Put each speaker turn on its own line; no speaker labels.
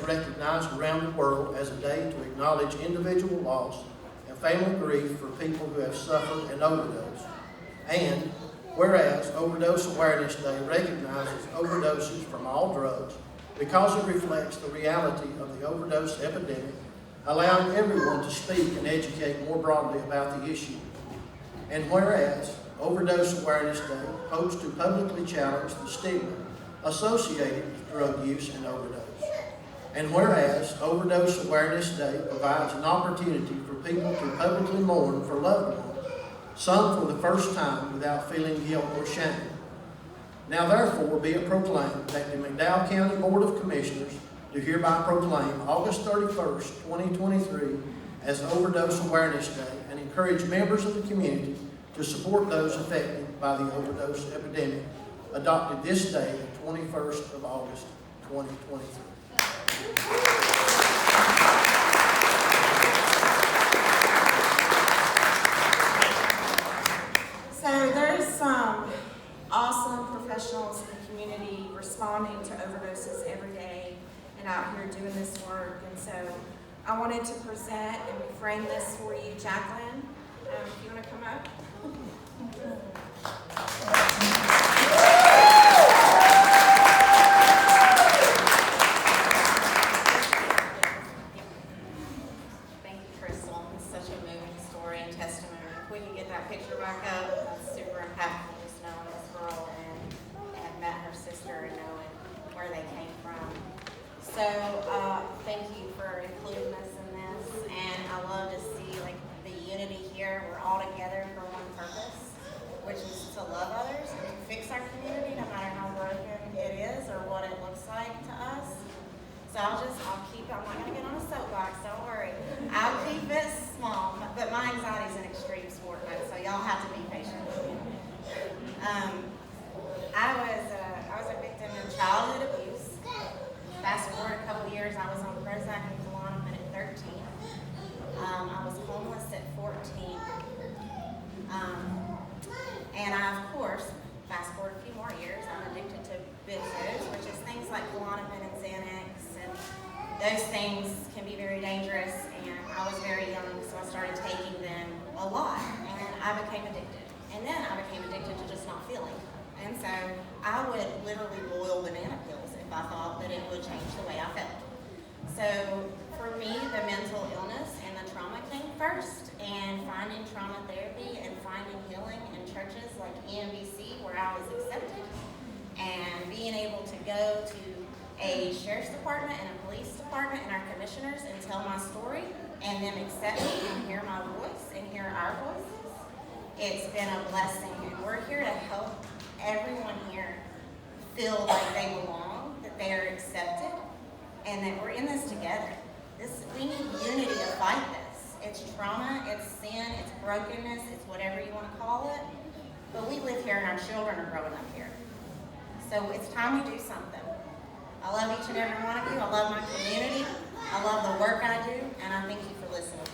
recognized around the world as a day to acknowledge individual loss and family grief for people who have suffered an overdose. And whereas Overdose Awareness Day recognizes overdoses from all drugs because it reflects the reality of the overdose epidemic, allowing everyone to speak and educate more broadly about the issue. And whereas Overdose Awareness Day hopes to publicly challenge the stigma associated with drug use and overdose. And whereas Overdose Awareness Day provides an opportunity for people to publicly mourn for loved ones, some for the first time without feeling guilt or shame. Now therefore be it proclaimed that the McDowell County Board of Commissioners do hereby proclaim August 31st, 2023 as Overdose Awareness Day and encourage members of the community to support those affected by the overdose epidemic, adopted this day, the 21st of August, 2023.
So there's some awesome professionals in the community responding to overdoses every day and out here doing this work. And so I wanted to present and frame this for you, Jacqueline. If you want to come up.
Thank you, Crystal. It's such a moving story and testimony. If we can get that picture back up, that's super impactful, just knowing this girl and met her sister and knowing where they came from. So thank you for including us in this, and I love to see like the unity here. We're all together for one purpose, which is to love others and to fix our community, no matter how broken it is or what it looks like to us. So I'm not gonna get on a soapbox, don't worry. I'll keep it small, but my anxiety is an extreme sport mode, so y'all have to be patient with me. I was a victim of childhood abuse. Fast forward a couple years, I was on Prozac and Klonopin at 13. I was homeless at 14. And I, of course, fast forward a few more years, I'm addicted to benzos, which is things like Klonopin and Xanax, and those things can be very dangerous, and I was very young, so I started taking them a lot, and I became addicted. And then I became addicted to just not feeling. And so I would literally boil banana peels if I thought that it would change the way I felt. So for me, the mental illness and the trauma came first, and finding trauma therapy and finding healing in churches like EMBC where I was accepted, and being able to go to a sheriff's department and a police department and our commissioners and tell my story and them accept me and hear my voice and hear our voices. It's been a blessing, and we're here to help everyone here feel like they belong, that they are accepted, and that we're in this together. We need unity to fight this. It's trauma, it's sin, it's brokenness, it's whatever you want to call it. But we live here and our children are growing up here. So it's time we do something. I love each and every one of you. I love my community. I love the work I do, and I thank you for listening.